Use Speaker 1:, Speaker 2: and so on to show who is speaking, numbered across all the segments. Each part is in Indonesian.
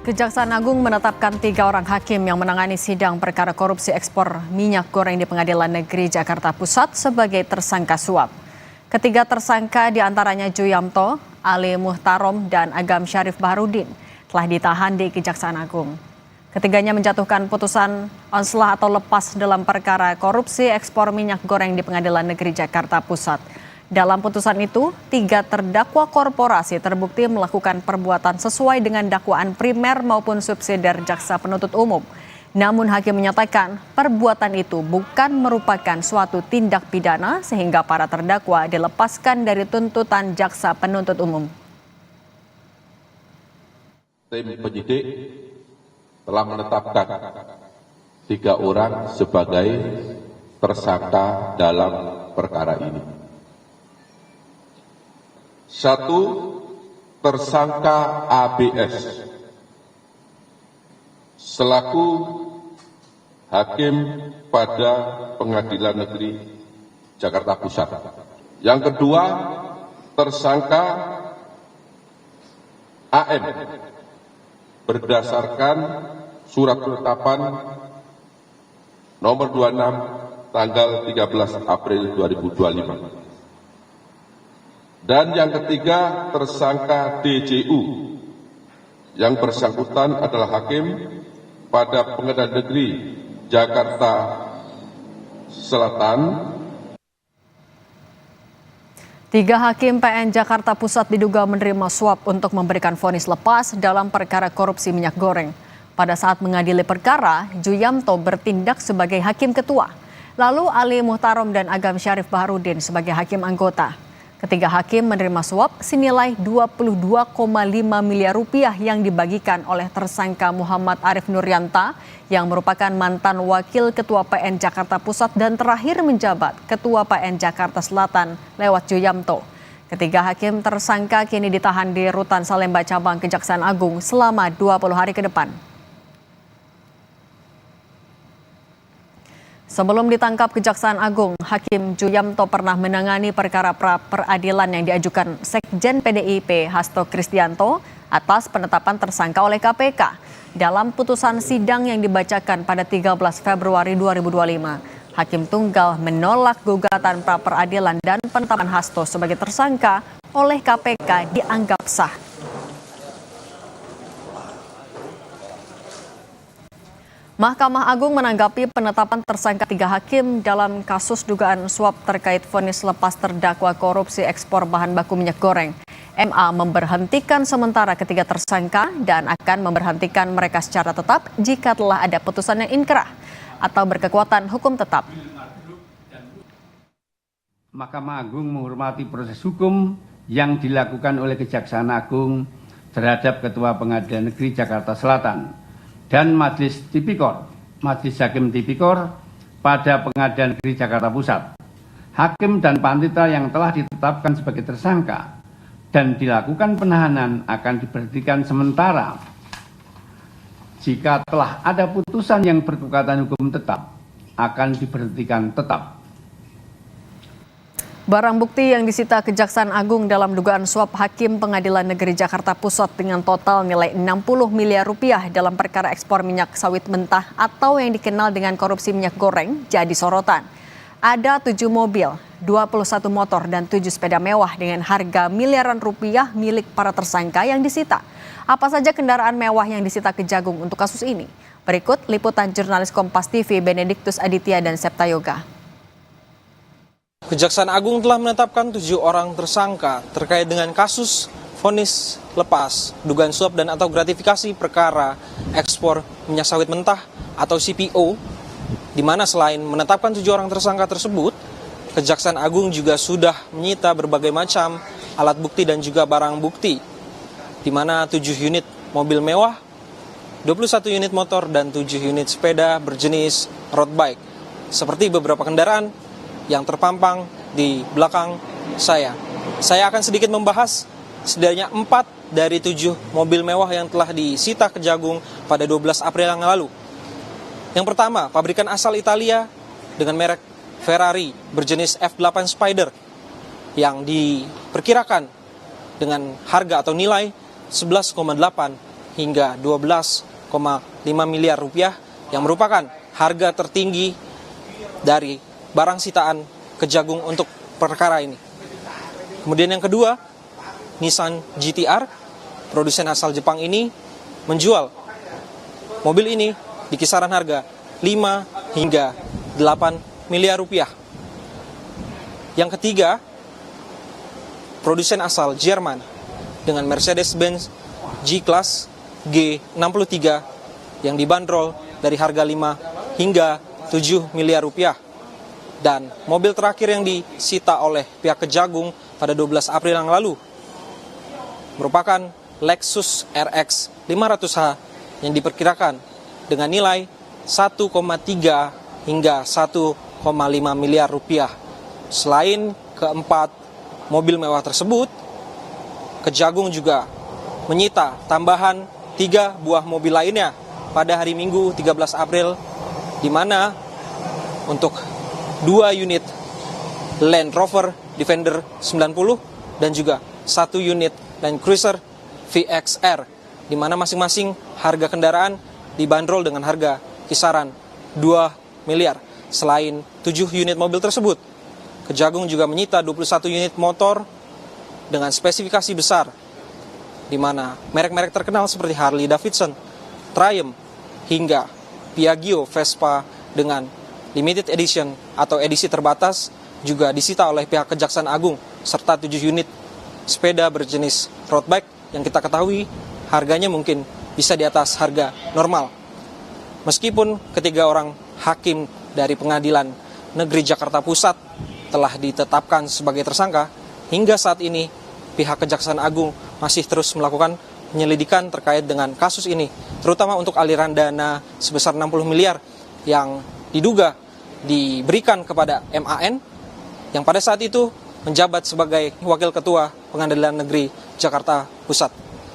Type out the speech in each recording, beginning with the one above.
Speaker 1: Kejaksaan Agung menetapkan 3 orang hakim yang menangani sidang perkara korupsi ekspor minyak goreng di Pengadilan Negeri Jakarta Pusat sebagai tersangka suap. Ketiga tersangka diantaranya Juyamto, Ali Muhtarom, dan Agam Syarif Baharudin telah ditahan di Kejaksaan Agung. Ketiganya menjatuhkan putusan onslah atau lepas dalam perkara korupsi ekspor minyak goreng di Pengadilan Negeri Jakarta Pusat. Dalam putusan itu, 3 terdakwa korporasi terbukti melakukan perbuatan sesuai dengan dakwaan primer maupun subsidiar jaksa penuntut umum. Namun hakim menyatakan perbuatan itu bukan merupakan suatu tindak pidana sehingga para terdakwa dilepaskan dari tuntutan jaksa penuntut umum.
Speaker 2: Tim penyidik telah menetapkan 3 orang sebagai tersangka dalam perkara ini. 1. Tersangka ABS selaku hakim pada Pengadilan Negeri Jakarta Pusat. Yang kedua, tersangka AM berdasarkan surat penetapan nomor 26 tanggal 13 April 2025. Dan yang ketiga, tersangka DJU yang bersangkutan adalah hakim pada Pengadilan Negeri Jakarta Selatan.
Speaker 1: 3 hakim PN Jakarta Pusat diduga menerima suap untuk memberikan vonis lepas dalam perkara korupsi minyak goreng. Pada saat mengadili perkara, Juyamto bertindak sebagai hakim ketua, lalu Ali Muhtarom dan Agam Syarif Baharudin sebagai hakim anggota. Ketiga hakim menerima suap senilai 22,5 miliar rupiah yang dibagikan oleh tersangka Muhammad Arif Nuryanta yang merupakan mantan wakil ketua PN Jakarta Pusat dan terakhir menjabat ketua PN Jakarta Selatan lewat Juyamto. Ketiga hakim tersangka kini ditahan di Rutan Salemba Cabang Kejaksaan Agung selama 20 hari ke depan. Sebelum ditangkap Kejaksaan Agung, Hakim Juyamto pernah menangani perkara pra-peradilan yang diajukan Sekjen PDIP Hasto Kristianto atas penetapan tersangka oleh KPK. Dalam putusan sidang yang dibacakan pada 13 Februari 2025, Hakim Tunggal menolak gugatan pra-peradilan dan penetapan Hasto sebagai tersangka oleh KPK dianggap sah. Mahkamah Agung menanggapi penetapan tersangka 3 hakim dalam kasus dugaan suap terkait vonis lepas terdakwa korupsi ekspor bahan baku minyak goreng. MA memberhentikan sementara ketiga tersangka dan akan memberhentikan mereka secara tetap jika telah ada putusan yang inkrah atau berkekuatan hukum tetap.
Speaker 3: Mahkamah Agung menghormati proses hukum yang dilakukan oleh Kejaksaan Agung terhadap Ketua Pengadilan Negeri Jakarta Selatan dan Majelis Hakim Tipikor pada Pengadilan Negeri Jakarta Pusat. Hakim dan panitera yang telah ditetapkan sebagai tersangka dan dilakukan penahanan akan diberhentikan sementara. Jika telah ada putusan yang berkekuatan hukum tetap, akan diberhentikan tetap.
Speaker 1: Barang bukti yang disita Kejaksaan Agung dalam dugaan suap Hakim Pengadilan Negeri Jakarta Pusat dengan total nilai 60 miliar rupiah dalam perkara ekspor minyak sawit mentah atau yang dikenal dengan korupsi minyak goreng jadi sorotan. Ada 7 mobil, 21 motor, dan 7 sepeda mewah dengan harga miliaran rupiah milik para tersangka yang disita. Apa saja kendaraan mewah yang disita Kejagung untuk kasus ini? Berikut liputan jurnalis Kompas TV Benediktus Aditya dan Septa Yoga.
Speaker 4: Kejaksaan Agung telah menetapkan 7 orang tersangka terkait dengan kasus vonis lepas, dugaan suap dan atau gratifikasi perkara ekspor minyak sawit mentah atau CPO, di mana selain menetapkan 7 orang tersangka tersebut, Kejaksaan Agung juga sudah menyita berbagai macam alat bukti dan juga barang bukti, di mana 7 unit mobil mewah, 21 unit motor, dan 7 unit sepeda berjenis road bike, seperti beberapa kendaraan yang terpampang di belakang saya. Saya akan sedikit membahas setidaknya 4 dari 7 mobil mewah yang telah disita Kejagung pada 12 April yang lalu. Yang pertama, pabrikan asal Italia dengan merek Ferrari berjenis F8 Spider yang diperkirakan dengan harga atau nilai 11,8 hingga 12,5 miliar rupiah yang merupakan harga tertinggi dari barang sitaan Kejagung untuk perkara ini. Kemudian yang kedua, Nissan GT-R, produsen asal Jepang ini menjual mobil ini di kisaran harga 5 hingga 8 miliar rupiah. Yang ketiga, produsen asal Jerman dengan Mercedes-Benz G-Class G63 yang dibanderol dari harga 5 hingga 7 miliar rupiah. Dan mobil terakhir yang disita oleh pihak Kejagung pada 12 April yang lalu merupakan Lexus RX 500h yang diperkirakan dengan nilai 1,3 hingga 1,5 miliar rupiah. Selain keempat mobil mewah tersebut, Kejagung juga menyita tambahan 3 buah mobil lainnya pada hari Minggu 13 April, di mana untuk 2 unit Land Rover Defender 90 dan juga 1 unit Land Cruiser VXR, di mana masing-masing harga kendaraan dibanderol dengan harga kisaran 2 miliar. Selain 7 unit mobil tersebut, Kejagung juga menyita 21 unit motor dengan spesifikasi besar, di mana merek-merek terkenal seperti Harley Davidson, Triumph, hingga Piaggio Vespa dengan limited edition atau edisi terbatas juga disita oleh pihak Kejaksaan Agung, serta 7 unit sepeda berjenis road bike yang kita ketahui harganya mungkin bisa di atas harga normal. Meskipun ketiga orang hakim dari Pengadilan Negeri Jakarta Pusat telah ditetapkan sebagai tersangka, hingga saat ini pihak Kejaksaan Agung masih terus melakukan penyelidikan terkait dengan kasus ini, terutama untuk aliran dana sebesar 60 miliar yang diduga diberikan kepada MAN yang pada saat itu menjabat sebagai Wakil Ketua Pengadilan Negeri Jakarta Pusat.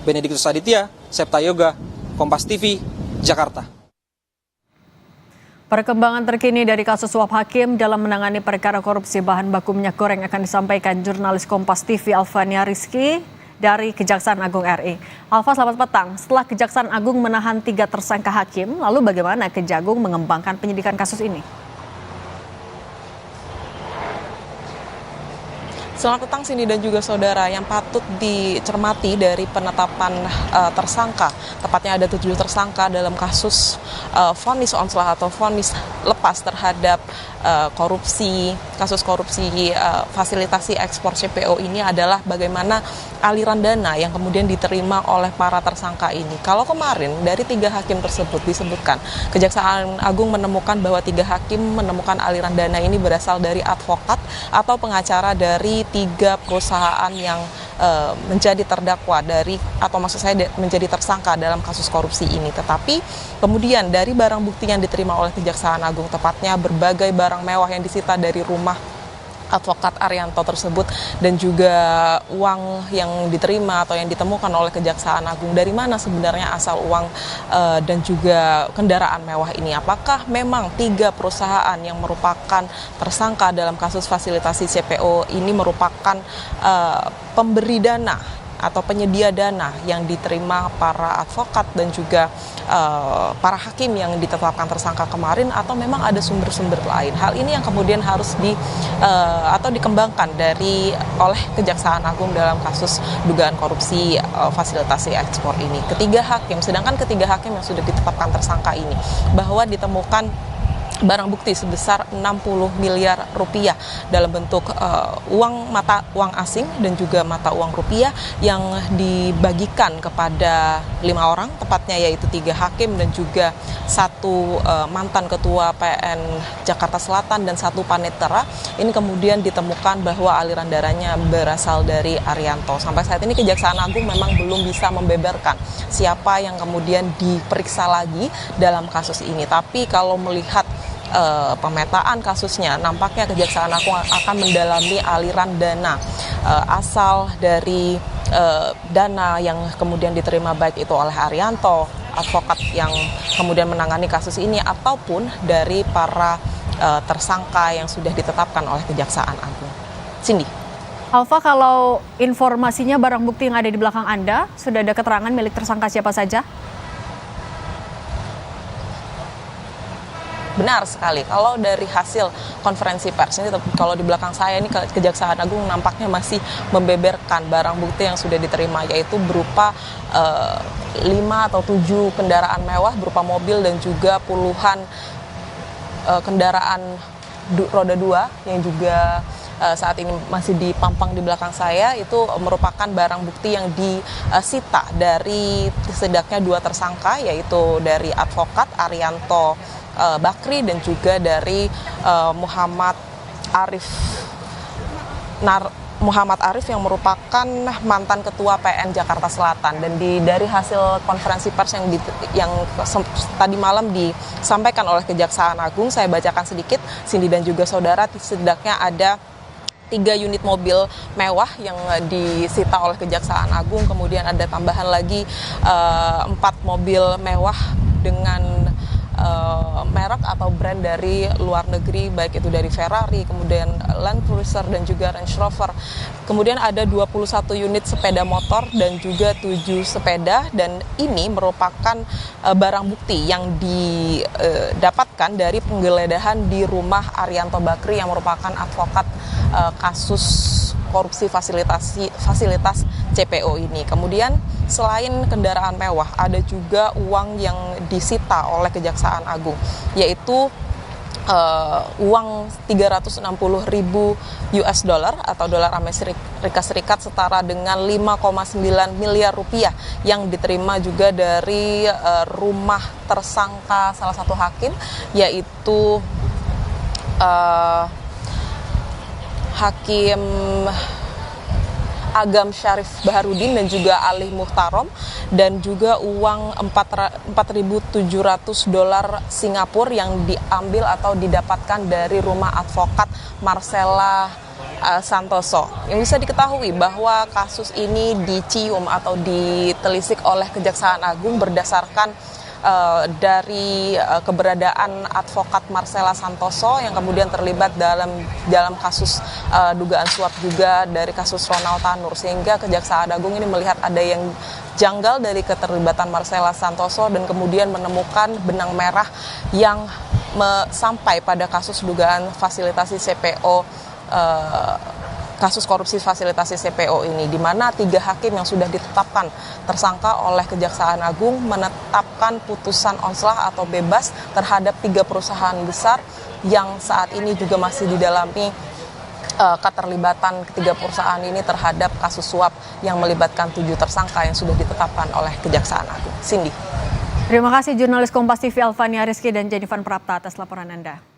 Speaker 4: Benediktus Aditya, Septa Yoga, Kompas TV, Jakarta.
Speaker 1: Perkembangan terkini dari kasus suap hakim dalam menangani perkara korupsi bahan baku minyak goreng akan disampaikan jurnalis Kompas TV Alvania Rizky dari Kejaksaan Agung RI. Alfa, selamat petang. Setelah Kejaksaan Agung menahan 3 tersangka hakim, lalu bagaimana Kejagung mengembangkan penyidikan kasus ini?
Speaker 5: Selamat petang Cindy dan juga saudara. Yang patut dicermati dari penetapan tersangka, tepatnya ada 7 tersangka dalam kasus vonis onslah atau vonis lepas terhadap kasus korupsi fasilitasi ekspor CPO ini adalah bagaimana aliran dana yang kemudian diterima oleh para tersangka ini. Kalau kemarin dari 3 hakim tersebut disebutkan, Kejaksaan Agung menemukan bahwa 3 hakim menemukan aliran dana ini berasal dari advokat atau pengacara dari 3 perusahaan yang menjadi terdakwa menjadi tersangka dalam kasus korupsi ini. Tetapi kemudian dari barang bukti yang diterima oleh Kejaksaan Agung, tepatnya berbagai barang mewah yang disita dari rumah advokat Arianto tersebut dan juga uang yang diterima atau yang ditemukan oleh Kejaksaan Agung, dari mana sebenarnya asal uang dan juga kendaraan mewah ini. Apakah memang 3 perusahaan yang merupakan tersangka dalam kasus fasilitasi CPO ini merupakan pemberi dana atau penyedia dana yang diterima para advokat dan juga para hakim yang ditetapkan tersangka kemarin, atau memang ada sumber-sumber lain? Hal ini yang kemudian harus dikembangkan oleh Kejaksaan Agung dalam kasus dugaan korupsi fasilitasi ekspor ini. Sedangkan ketiga hakim yang sudah ditetapkan tersangka ini bahwa ditemukan barang bukti sebesar 60 miliar rupiah dalam bentuk mata uang asing dan juga mata uang rupiah yang dibagikan kepada 5 orang, tepatnya yaitu 3 hakim dan juga 1 mantan ketua PN Jakarta Selatan dan 1 panitera. Ini kemudian ditemukan bahwa aliran dananya berasal dari Arianto. Sampai saat ini Kejaksaan Agung memang belum bisa membeberkan siapa yang kemudian diperiksa lagi dalam kasus ini. Tapi kalau melihat pemetaan kasusnya, nampaknya Kejaksaan Agung akan mendalami aliran dana asal dari dana yang kemudian diterima baik itu oleh Arianto, advokat yang kemudian menangani kasus ini, ataupun dari para tersangka yang sudah ditetapkan oleh Kejaksaan Agung. Cindy.
Speaker 1: Alfa, kalau informasinya barang bukti yang ada di belakang Anda, sudah ada keterangan milik tersangka siapa saja?
Speaker 5: Benar sekali. Kalau dari hasil konferensi pers ini, kalau di belakang saya ini Kejaksaan Agung nampaknya masih membeberkan barang bukti yang sudah diterima, yaitu berupa 5 atau 7 kendaraan mewah berupa mobil dan juga puluhan kendaraan roda 2 yang juga saat ini masih dipampang di belakang saya. Itu merupakan barang bukti yang disita dari setidaknya 2 tersangka, yaitu dari advokat Arianto Bakri dan juga dari Muhammad Arif yang merupakan mantan ketua PN Jakarta Selatan. Dan dari hasil konferensi pers yang tadi malam disampaikan oleh Kejaksaan Agung, saya bacakan sedikit, Cindy dan juga saudara, setidaknya ada 3 unit mobil mewah yang disita oleh Kejaksaan Agung, kemudian ada tambahan lagi 4 mobil mewah dengan merek atau brand dari luar negeri, baik itu dari Ferrari, kemudian Land Cruiser dan juga Range Rover. Kemudian ada 21 unit sepeda motor dan juga 7 sepeda, dan ini merupakan barang bukti yang didapatkan dari penggeledahan di rumah Arianto Bakri yang merupakan advokat kasus korupsi fasilitas CPO ini. Kemudian selain kendaraan mewah, ada juga uang yang disita oleh Kejaksaan Agung, yaitu uang 360.000 US dollar atau dolar Amerika Serikat setara dengan 5,9 miliar rupiah yang diterima juga dari rumah tersangka salah satu hakim, yaitu Hakim Agam Syarif Baharudin dan juga Ali Muhtarom, dan juga uang 4.700 dolar Singapura yang diambil atau didapatkan dari rumah advokat Marcella Santoso. Yang bisa diketahui bahwa kasus ini dicium atau ditelisik oleh Kejaksaan Agung berdasarkan dari keberadaan advokat Marcella Santoso yang kemudian terlibat dalam kasus dugaan suap juga dari kasus Ronald Tanur, sehingga Kejaksaan Agung ini melihat ada yang janggal dari keterlibatan Marcella Santoso dan kemudian menemukan benang merah yang sampai pada kasus dugaan fasilitasi CPO, kasus korupsi fasilitasi CPO ini, di mana 3 hakim yang sudah ditetapkan tersangka oleh Kejaksaan Agung menetapkan putusan onslah atau bebas terhadap 3 perusahaan besar yang saat ini juga masih didalami keterlibatan ketiga perusahaan ini terhadap kasus suap yang melibatkan 7 tersangka yang sudah ditetapkan oleh Kejaksaan Agung. Cindy.
Speaker 1: Terima kasih jurnalis Kompas TV Alfania Rizky dan Jennifer Prapta atas laporan Anda.